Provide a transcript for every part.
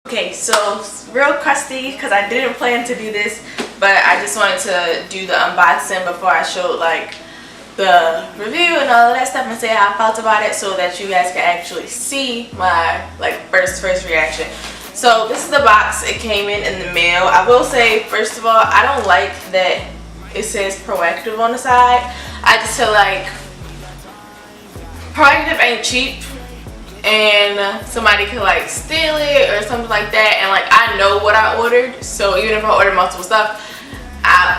Okay, so real crusty because I didn't plan to do this, but I just wanted to do the unboxing before I showed like the review and all of that stuff and say how I felt about it, so that you guys can actually see my like first reaction. So this is the box it came in the mail. I will say, first of all, I don't like that it says proactive on the side. I just feel like proactive ain't cheap and somebody could like steal it or something like that, and like I know what I ordered, so even if I order multiple stuff,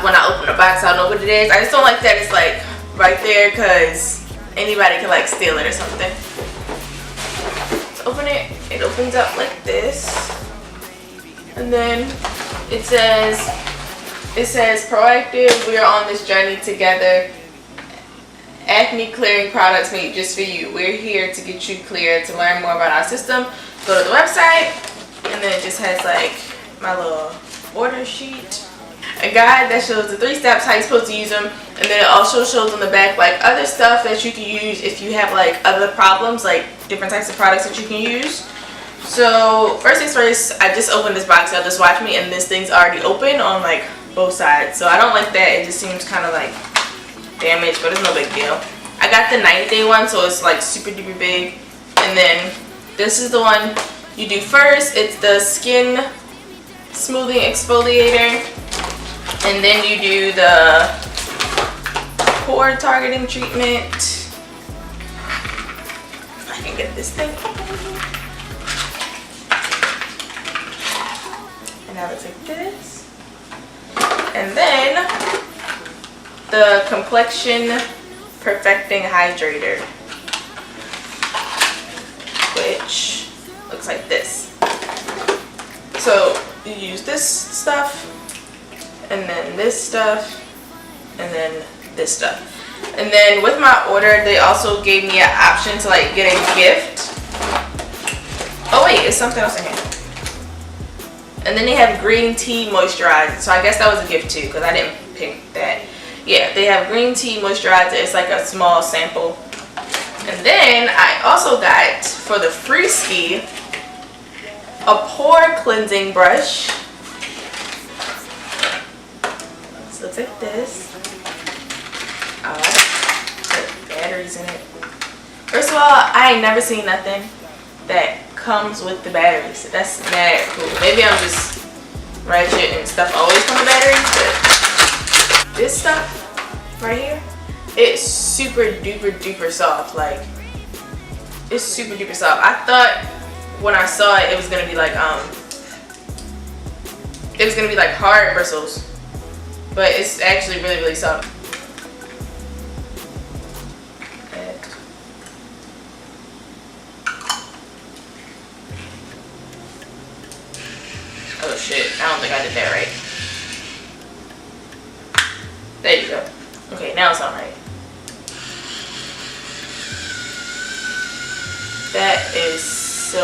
when I open the box I know what it is. I just don't like that it's like right there because anybody can like steal it or something. Let's open it. It opens up like this, and then it says proactive, we are on this journey together. Acne clearing products made just for you. We're here to get you clear. To learn more about our system, go to the website, and then it just has like my little order sheet, a guide that shows the 3 steps how you're supposed to use them, and then it also shows on the back like other stuff that you can use if you have like other problems, like different types of products that you can use. So first things first, I just opened this box. Y'all just watch me, and this thing's already open on like both sides, so I don't like that. It just seems kind of like damaged, but it's no big deal. I got the 90-day one, so it's like super duper big. And then this is the one you do first. It's the skin smoothing exfoliator, and then you do the pore targeting treatment. If I can get this thing open. And now it's like this. And then the complexion perfecting hydrator, which looks like this. So you use this stuff, and then this stuff, and then this stuff. And then with my order, they also gave me an option to like get a gift. Oh wait, it's something else in here. And then they have green tea moisturizer. So I guess that was a gift too, because I didn't pick that. Yeah, they have green tea moisturizer. It's like a small sample. And then I also got, for the free ski, a pore cleansing brush. So looks like this. Put batteries in it. First of all, I ain't never seen nothing that comes with the batteries. That's mad cool. Maybe I'm just ratchet and stuff always come with batteries, but this stuff right here, it's super duper duper soft. Like, it's super duper soft. I thought when I saw it, it was gonna be like hard bristles, but it's actually really really soft. Oh shit, I don't think I did that right. There you go. Okay, now it's alright. That is so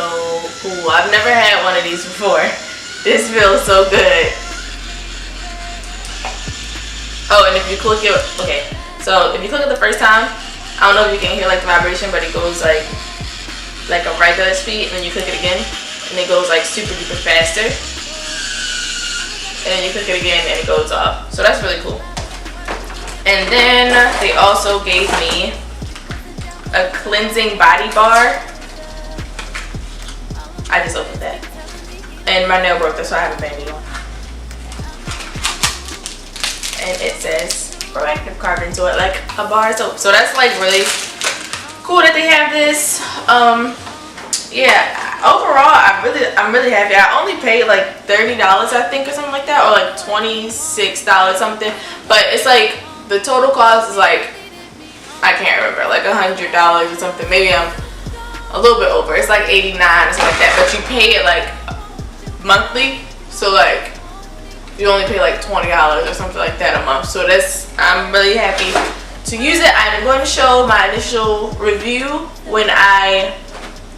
cool. I've never had one of these before. This feels so good. Oh, and if you click it, okay. So if you click it the first time, I don't know if you can hear like the vibration, but it goes like a regular speed, and then you click it again, and it goes like super duper faster. And then you click it again, and it goes off. So that's really cool. And then they also gave me a cleansing body bar. I just opened that. And my nail broke, that's why I have a band-aid on. And it says proactive carved into it, like a bar of soap. So that's like really cool that they have this. Yeah, overall I'm really happy. I only paid like $30 I think, or something like that, or like $26 something. But it's like the total cost is like, I can't remember, like $100 or something. Maybe I'm a little bit over. It's like $89 or something like that. But you pay it like monthly, so like you only pay like $20 or something like that a month. So I'm really happy to use it. I'm going to show my initial review when I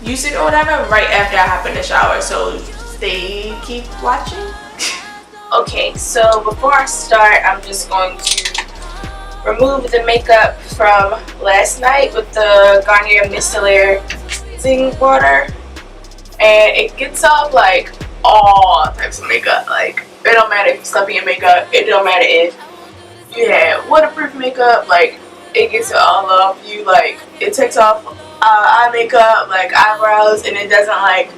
use it or whatever right after I hop in the shower. So keep watching. Okay, so before I start, I'm just going to remove the makeup from last night with the Garnier Micellar Cleansing Water, and it gets off like all types of makeup. Like, it don't matter if you slept in your makeup. It don't matter if you had waterproof makeup. Like, it gets it all off you. Like, it takes off eye makeup, like eyebrows, and it doesn't like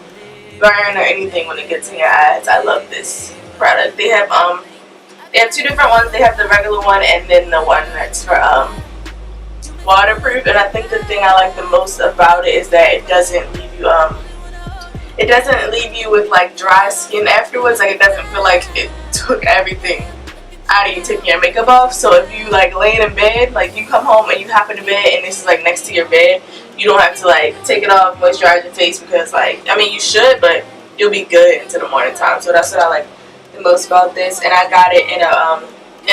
burn or anything when it gets in your eyes. I love this product. They have two different ones. They have the regular one and then the one that's for waterproof. And I think the thing I like the most about it is that it doesn't leave you with like dry skin afterwards. Like, it doesn't feel like it took everything out of you taking your makeup off. So if you like laying in bed, like you come home and you hop into bed and this is like next to your bed, you don't have to like take it off, moisturize your face, because like, I mean, you should, but you'll be good into the morning time. So that's what I like the most about this. And I got it in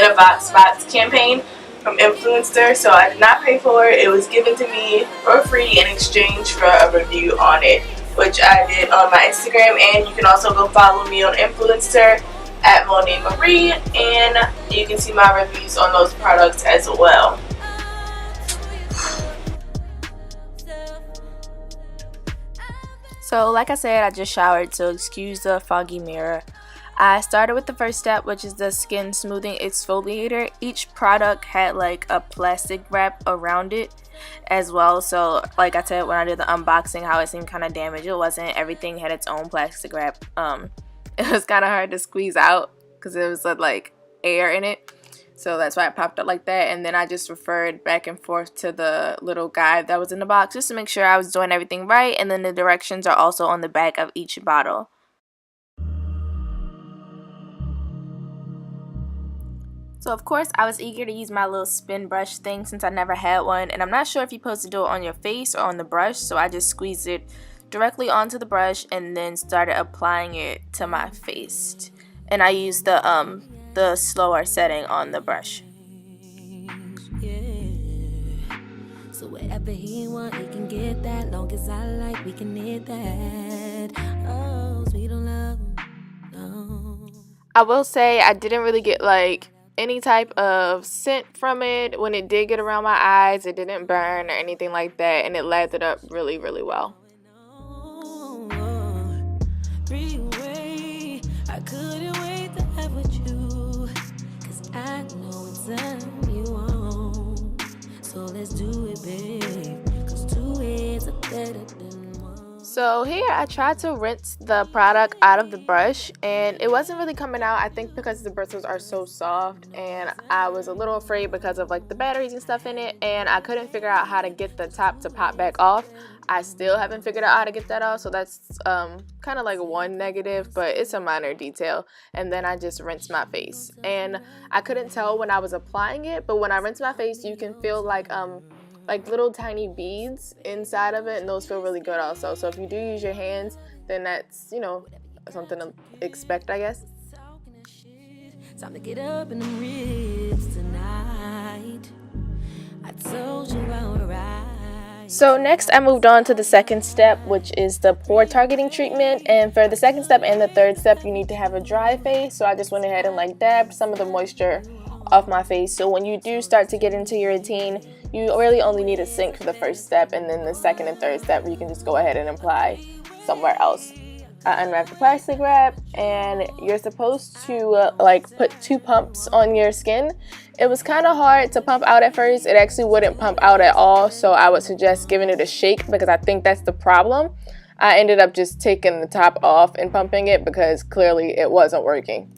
a Vox campaign from Influencer, so I did not pay for it. It was given to me for free in exchange for a review on it, which I did on my Instagram. And you can also go follow me on Influencer at Monay Marie, and you can see my reviews on those products as well. So like I said, I just showered, so excuse the foggy mirror. I started with the first step, which is the skin smoothing exfoliator. Each product had like a plastic wrap around it as well. So like I said when I did the unboxing, how it seemed kind of damaged. It wasn't. Everything had its own plastic wrap. It was kind of hard to squeeze out because there was like air in it. So that's why it popped up like that. And then I just referred back and forth to the little guide that was in the box just to make sure I was doing everything right. And then the directions are also on the back of each bottle. So of course I was eager to use my little spin brush thing since I never had one. And I'm not sure if you're supposed to do it on your face or on the brush. So I just squeezed it directly onto the brush and then started applying it to my face. And I used the slower setting on the brush. So wherever he want, he can get that. Long as I like, we can hit that. Oh, sweet on love. No. I will say I didn't really get like any type of scent from it. When it did get around my eyes, it didn't burn or anything like that, and it lathered up really, really well. I couldn't wait to have with you, 'cause I know it's time you want. So let's do it, babe, 'cause two heads are better than one. So here I tried to rinse the product out of the brush and it wasn't really coming out. I think because the bristles are so soft, and I was a little afraid because of like the batteries and stuff in it, and I couldn't figure out how to get the top to pop back off. I still haven't figured out how to get that off, so that's kind of like one negative, but it's a minor detail. And then I just rinsed my face, and I couldn't tell when I was applying it, but when I rinse my face, you can feel like little tiny beads inside of it, and those feel really good also. So if you do use your hands, then that's, you know, something to expect, I guess. Time to get up in the ribs tonight. I told you I would ride. So next I moved on to the second step, which is the pore targeting treatment. And for the second step and the third step, you need to have a dry face. So I just went ahead and like dabbed some of the moisture off my face. So when you do start to get into your routine, you really only need a sink for the first step, and then the second and third step you can just go ahead and apply somewhere else. I unwrapped the plastic wrap, and you're supposed to like put 2 pumps on your skin. It was kind of hard to pump out at first. It actually wouldn't pump out at all, so I would suggest giving it a shake because I think that's the problem. I ended up just taking the top off and pumping it because clearly it wasn't working.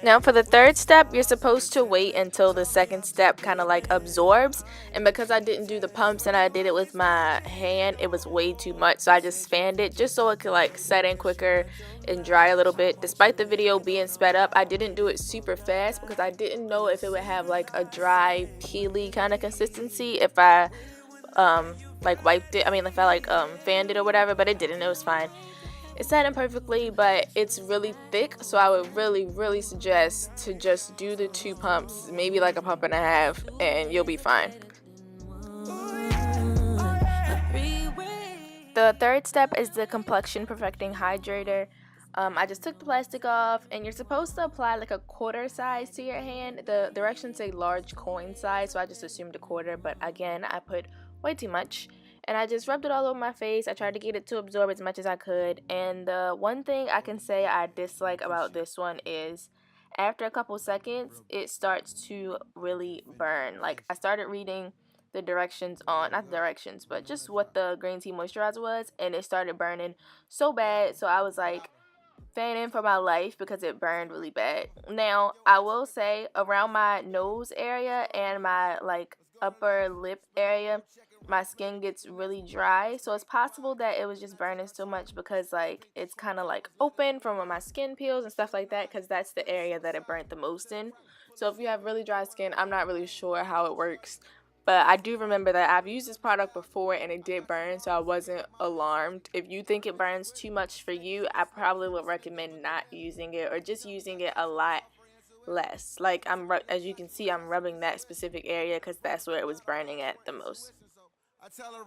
Now for the third step, you're supposed to wait until the second step kind of like absorbs, and because I didn't do the pumps and I did it with my hand, it was way too much, so I just fanned it just so it could like set in quicker and dry a little bit. Despite the video being sped up, I didn't do it super fast because I didn't know if it would have like a dry, peely kind of consistency if I like wiped it. I mean, if I like fanned it or whatever, but it didn't. It was fine. It set in perfectly, but it's really thick, so I would really suggest to just do the 2 pumps, maybe like a pump and a half, and you'll be fine. The third step is the complexion perfecting hydrator. I just took the plastic off, and you're supposed to apply like a quarter size to your hand. The directions say large coin size, so I just assumed a quarter, but again, I put way too much. And I just rubbed it all over my face. I tried to get it to absorb as much as I could. And the one thing I can say I dislike about this one is after a couple seconds, it starts to really burn. Like, I started reading the directions on, not the directions, but just what the green tea moisturizer was, and it started burning so bad. So I was like, fanning for my life because it burned really bad. Now, I will say around my nose area and my like upper lip area, my skin gets really dry. So it's possible that it was just burning so much because like it's kind of like open from where my skin peels and stuff like that, because that's the area that it burnt the most in. So if you have really dry skin, I'm not really sure how it works. But I do remember that I've used this product before and it did burn, so I wasn't alarmed. If you think it burns too much for you, I probably would recommend not using it, or just using it a lot less. Like, as you can see, I'm rubbing that specific area because that's where it was burning at the most. Surprise!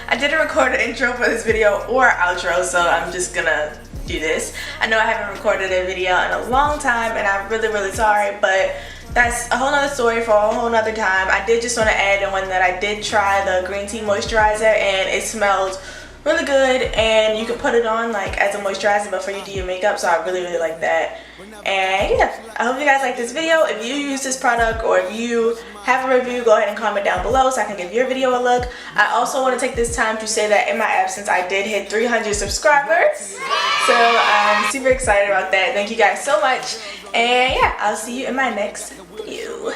I didn't record an intro for this video or outro, so I'm just gonna do this. I know I haven't recorded a video in a long time, and I'm really sorry, but that's a whole nother story for a whole nother time. I did just want to add in one that I did try the green tea moisturizer, and it smells really good, and you can put it on like as a moisturizer before you do your makeup, so I really like that. And yeah, I hope you guys like this video. If you use this product or if you have a review, go ahead and comment down below so I can give your video a look. I also want to take this time to say that in my absence I did hit 300 subscribers, so I'm super excited about that. Thank you guys so much, and yeah, I'll see you in my next video.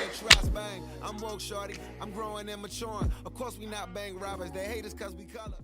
I'm woke, shorty. I'm growing and maturing. Of course we not bank robbers. They hate us cause we color.